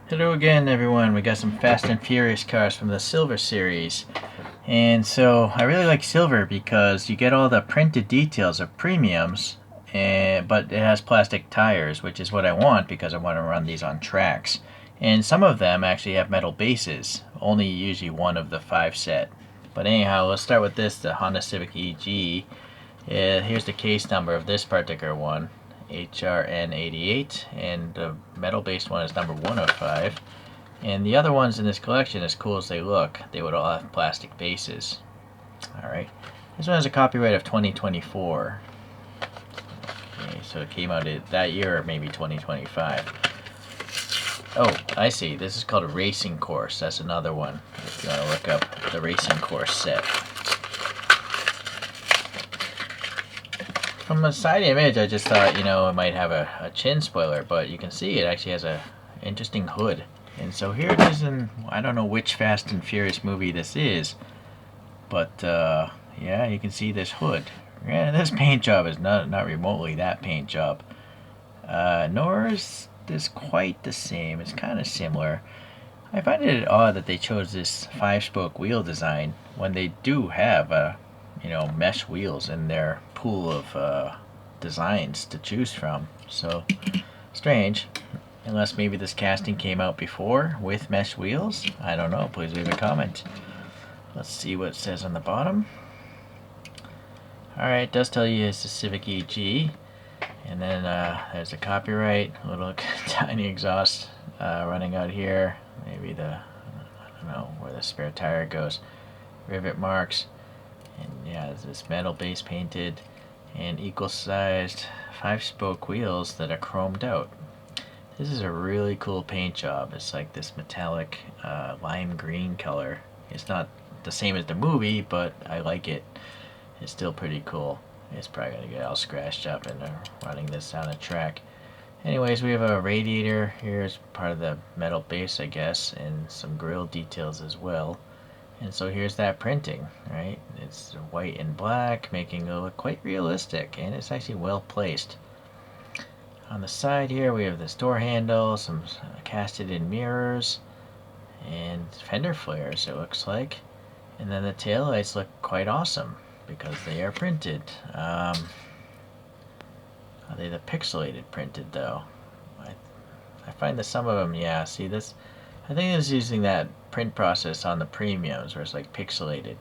Hello again, everyone. We got some Fast and Furious cars from the Silver series. And so I really like Silver because you get all the printed details of premiums, but it has plastic tires, which is what I want because I want to run these on tracks. And some of them actually have metal bases, only usually one of the 5 set. But anyhow, let's start with this, the Honda Civic EG. Here's the case number of this particular one, HRN88, and the metal-based one is number 105. And the other ones in this collection, as cool as they look, they would all have plastic bases. Alright, this one has a copyright of 2024. Okay, so it came out that year, or maybe 2025. Oh, I see, this is called a racing course. That's another one, if you want to look up the racing course set. From the side image, I just thought, it might have a chin spoiler, but you can see it actually has a interesting hood. And so here it is in, I don't know which Fast and Furious movie this is, but yeah, you can see this hood. Yeah, this paint job is not remotely that paint job. Nor is this quite the same. It's kind of similar. I find it odd that they chose this 5-spoke wheel design when they do have mesh wheels in their pool of designs to choose from. So strange. Unless maybe this casting came out before with mesh wheels. I don't know. Please leave a comment. Let's see what it says on the bottom. Alright, it does tell you it's the Civic EG. And then there's the copyright. A little tiny exhaust running out here. Maybe I don't know where the spare tire goes. Rivet marks. And yeah, this metal base painted. And equal sized 5-spoke wheels that are chromed out. This is a really cool paint job. It's like this metallic lime green color. It's not the same as the movie, but I like it. It's still pretty cool. It's probably going to get all scratched up and running this down a track. Anyways, we have a radiator here as part of the metal base, I guess, and some grille details as well. And so here's that printing, right? It's white and black, making it look quite realistic, and it's actually well placed. On the side here we have this door handle, some casted in mirrors, and fender flares it looks like. And then the taillights look quite awesome because they are printed. Are they the pixelated printed though? I find that some of them, yeah, see this, I think it's using that print process on the premiums where it's like pixelated.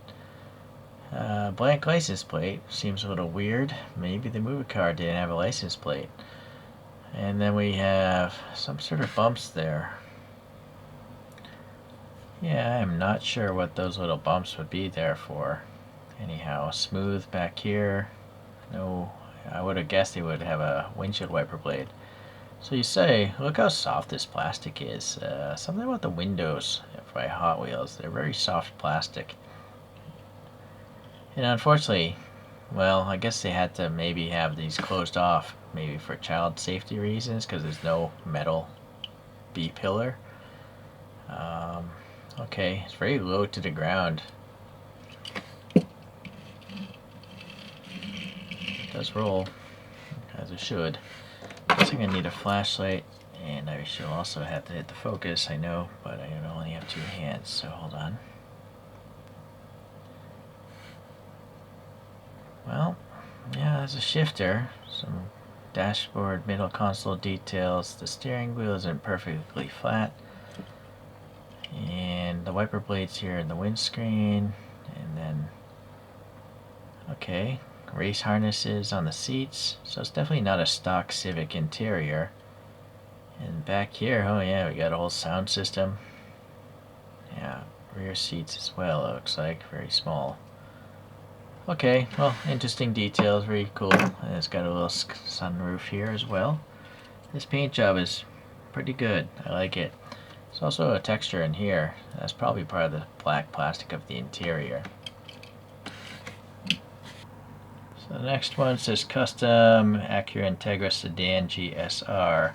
Blank license plate seems a little weird. Maybe the movie car didn't have a license plate. And then we have some sort of bumps there. Yeah, I'm not sure what those little bumps would be there for. Anyhow, smooth back here. No, I would have guessed they would have a windshield wiper blade. So you say, look how soft this plastic is. Something about the windows by Hot Wheels. They're very soft plastic. And unfortunately, well, I guess they had to maybe have these closed off, maybe for child safety reasons, because there's no metal B-pillar. Okay, it's very low to the ground. It does roll, as it should. I guess I'm going to need a flashlight, and I should also have to hit the focus, I know, but I only have 2 hands, so hold on. Well, yeah, there's a shifter, some dashboard middle console details. The steering wheel isn't perfectly flat, and the wiper blades here in the windscreen, and then okay, race harnesses on the seats. So it's definitely not a stock Civic interior. And back here, oh yeah, we got a whole sound system. Yeah, rear seats as well, it looks like, very small. Okay, well, interesting details, very cool. And it's got a little sunroof here as well. This paint job is pretty good. I like it. There's also a texture in here. That's probably part of the black plastic of the interior. So the next one says Custom Acura Integra Sedan GSR.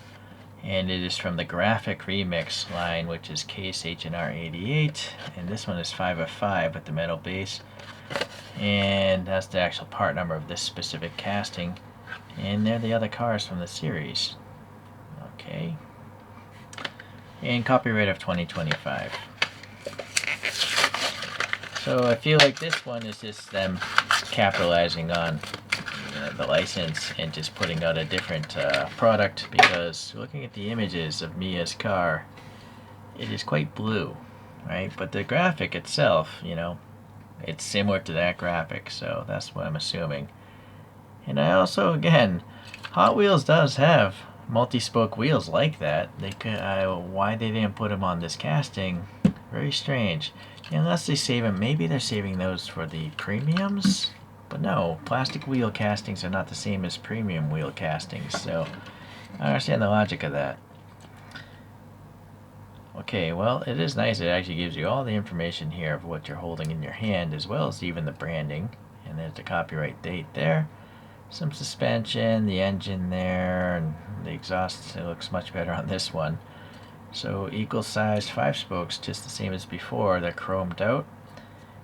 And it is from the Graphic Remix line, which is case H&R 88. And this one is 5 of 5 with the metal base. And that's the actual part number of this specific casting. And they're the other cars from the series. Okay. and copyright of 2025. So I feel like this one is just them capitalizing on the license and just putting out a different product, because looking at the images of Mia's car, it is quite blue, right? But the graphic itself, you know, it's similar to that graphic, so that's what I'm assuming. And I also, again, Hot Wheels does have multi-spoke wheels like that. They could, why they didn't put them on this casting, very strange. Unless they save them, maybe they're saving those for the premiums. But no, plastic wheel castings are not the same as premium wheel castings, so I understand the logic of that. Okay, well, it is nice. It actually gives you all the information here of what you're holding in your hand, as well as even the branding. And there's the copyright date there. Some suspension, the engine there, and the exhaust. It looks much better on this one. So equal size 5 spokes, just the same as before. They're chromed out.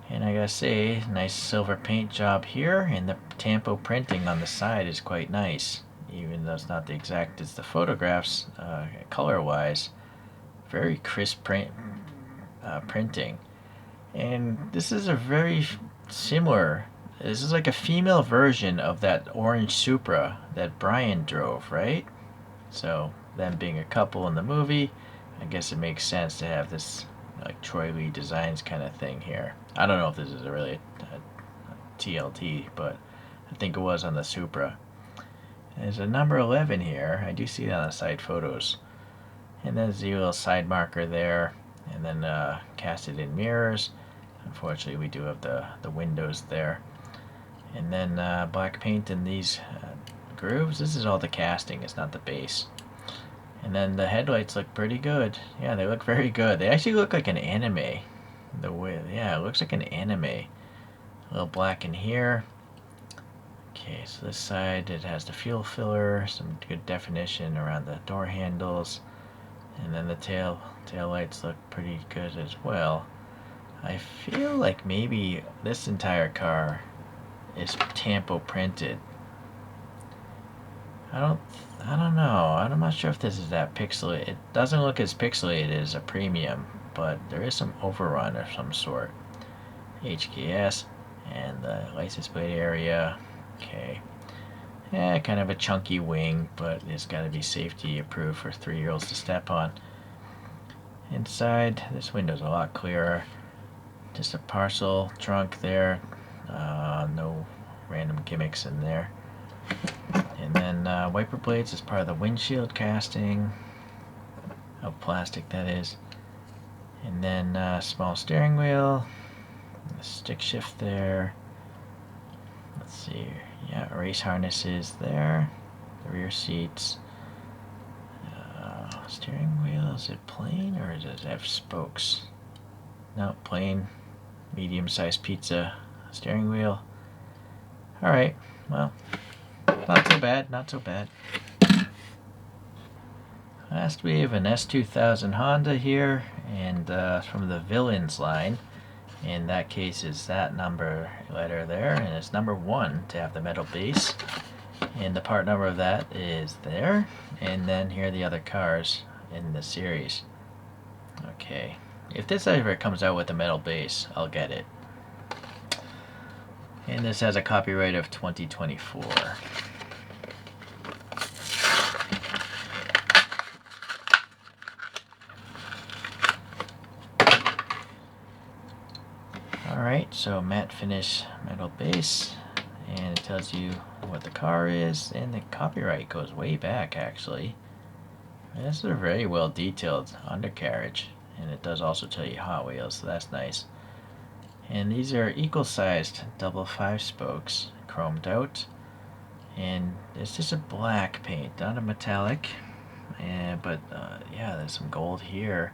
And I gotta say, nice silver paint job here, and the tampo printing on the side is quite nice, even though it's not the exact as the photographs, color-wise. Very crisp printing. And this is a very similar, this is like a female version of that orange Supra that Brian drove, right? So, them being a couple in the movie, I guess it makes sense to have this like Troy Lee Designs kind of thing here. I don't know if this is really a TLT, but I think it was on the Supra. There's a number 11 here. I do see that on the side photos. And there's the little side marker there, and then casted in mirrors. Unfortunately, we do have the windows there. And then black paint in these grooves. This is all the casting, it's not the base. And then the headlights look pretty good. Yeah, they look very good. They actually look like an anime. The way, yeah, it looks like an anime. A little black in here. Okay, so this side, it has the fuel filler, some good definition around the door handles. And then the tail lights look pretty good as well. I feel like maybe this entire car is tampo printed. I don't know. I'm not sure if this is that pixelated. It doesn't look as pixelated as a premium, but there is some overrun of some sort. HKS and the license plate area. Okay. Yeah, kind of a chunky wing, but it's got to be safety approved for 3-year-olds to step on. Inside, this window's a lot clearer. Just a parcel trunk there. No random gimmicks in there. And then wiper blades as part of the windshield casting. Of plastic, that is. And then small steering wheel. The stick shift there. Let's see. Yeah, race harnesses there. The rear seats. Steering wheel, is it plain or does it have spokes? No, plain. Medium-sized pizza steering wheel. Alright, well, not so bad, not so bad. Last we have an S2000 Honda here, and from the Villains line. In that case is that number letter there, and it's number 1 to have the metal base. And the part number of that is there. And then here are the other cars in the series. Okay. If this ever comes out with a metal base, I'll get it. And this has a copyright of 2024. Alright, so matte finish metal base. And it tells you what the car is, and the copyright goes way back actually. This is a very well detailed undercarriage, and it does also tell you Hot Wheels, so that's nice. And these are equal sized double 5 spokes, chromed out, and it's just a black paint, not a metallic. But yeah, there's some gold here.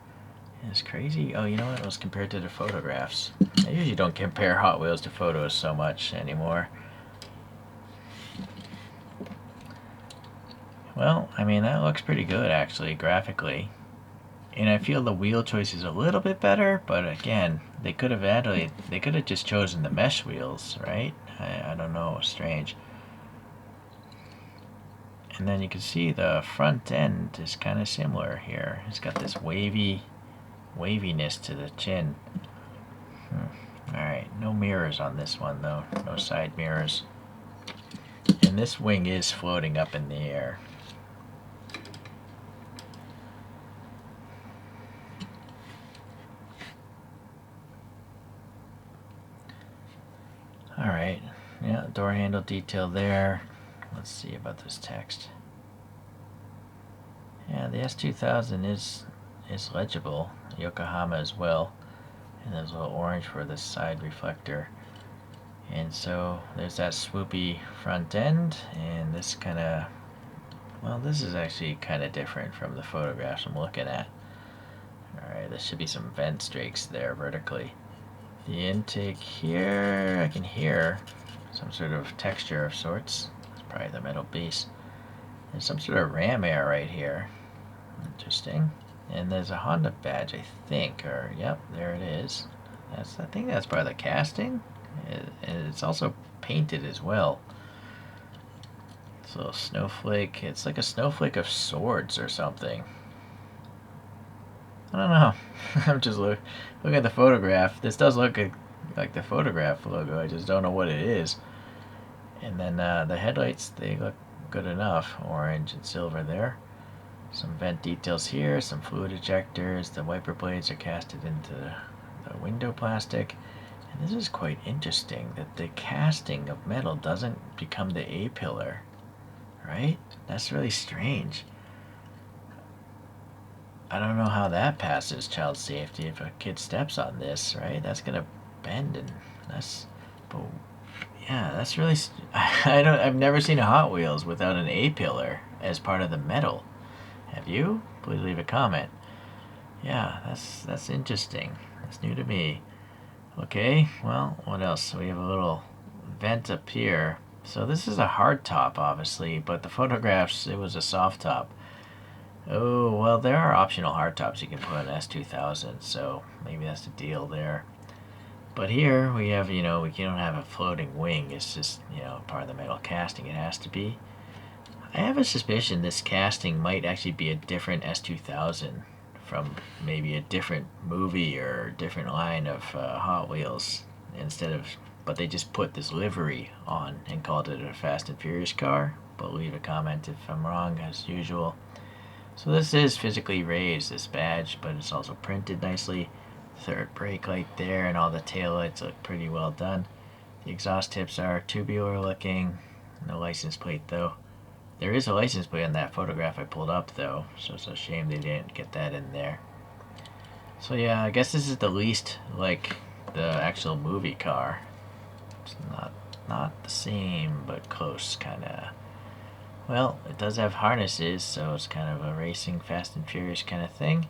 And it's crazy. Oh, you know what? It was compared to the photographs. I usually don't compare Hot Wheels to photos so much anymore. Well, I mean, that looks pretty good actually, graphically. And I feel the wheel choice is a little bit better, but again, they could have just chosen the mesh wheels, right? I don't know, strange. And then you can see the front end is kind of similar here. It's got this waviness to the chin. Alright, no mirrors on this one though, no side mirrors. And this wing is floating up in the air. Alright, yeah, door handle detail there. Let's see about this text. Yeah, the S2000 is legible. Yokohama as well. And there's a little orange for the side reflector. And so there's that swoopy front end, and this kind of, well, this is actually kind of different from the photographs I'm looking at. Alright, there should be some vent streaks there vertically. The intake here, I can hear some sort of texture of sorts. It's probably the metal base. There's some sort of ram air right here. Interesting. And there's a Honda badge, I think, or yep, there it is. I think that's part of the casting. And it's also painted as well. It's a little snowflake. It's like a snowflake of swords or something. I don't know. I'm just looking at the photograph. This does look like the photograph logo. I just don't know what it is. And then the headlights, they look good enough. Orange and silver there. Some vent details here. Some fluid ejectors. The wiper blades are casted into the window plastic. And this is quite interesting that the casting of metal doesn't become the A-pillar. Right? That's really strange. I don't know how that passes child safety if a kid steps on this, right? That's gonna bend, and but yeah, that's really, I've never seen a Hot Wheels without an A-pillar as part of the metal. Have you? Please leave a comment. Yeah, that's interesting. That's new to me. Okay, well, what else? We have a little vent up here. So this is a hard top, obviously, but the photographs, it was a soft top. Oh, well, there are optional hardtops you can put on S2000, so maybe that's the deal there. But here we have, we don't have a floating wing. It's just, part of the metal casting. It has to be. I have a suspicion this casting might actually be a different S2000 from maybe a different movie or different line of Hot Wheels but they just put this livery on and called it a Fast and Furious car. But leave a comment if I'm wrong, as usual. So this is physically raised, this badge, but it's also printed nicely. Third brake light there, and all the taillights look pretty well done. The exhaust tips are tubular looking. No license plate though. There is a license plate on that photograph I pulled up though, so it's a shame they didn't get that in there. So yeah, I guess this is the least like the actual movie car. It's not the same, but close, kinda. Well, it does have harnesses, so it's kind of a racing Fast and Furious kind of thing.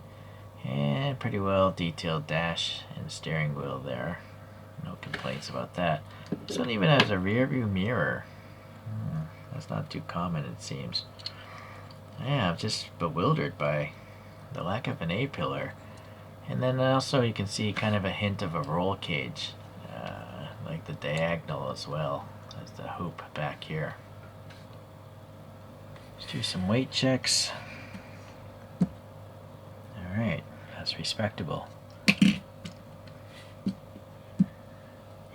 And pretty well detailed dash and steering wheel there. No complaints about that. This one even has a rear view mirror. That's not too common, it seems. Yeah, I'm just bewildered by the lack of an A-pillar. And then also you can see kind of a hint of a roll cage, like the diagonal as well as the hoop back here. Let's do some weight checks. Alright, that's respectable.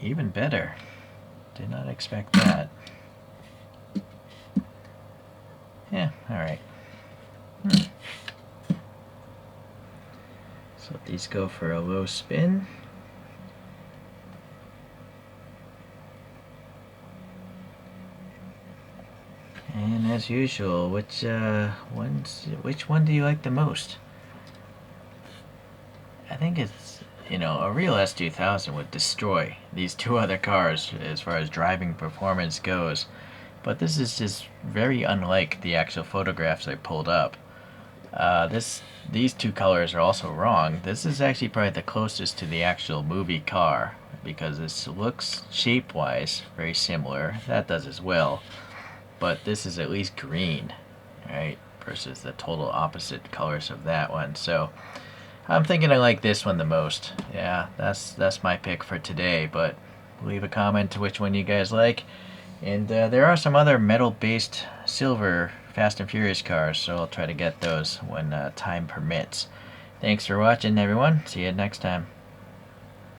Even better. Did not expect that. Yeah, alright. So let these go for a low spin. And as usual, which one do you like the most? I think it's, a real S2000 would destroy these two other cars as far as driving performance goes. But this is just very unlike the actual photographs I pulled up. These two colors are also wrong. This is actually probably the closest to the actual movie car because this looks shape-wise very similar. That does as well. But this is at least green, right? Versus the total opposite colors of that one. So I'm thinking I like this one the most. Yeah, that's my pick for today. But leave a comment to which one you guys like. And there are some other metal-based silver Fast and Furious cars, so I'll try to get those when time permits. Thanks for watching, everyone. See you next time.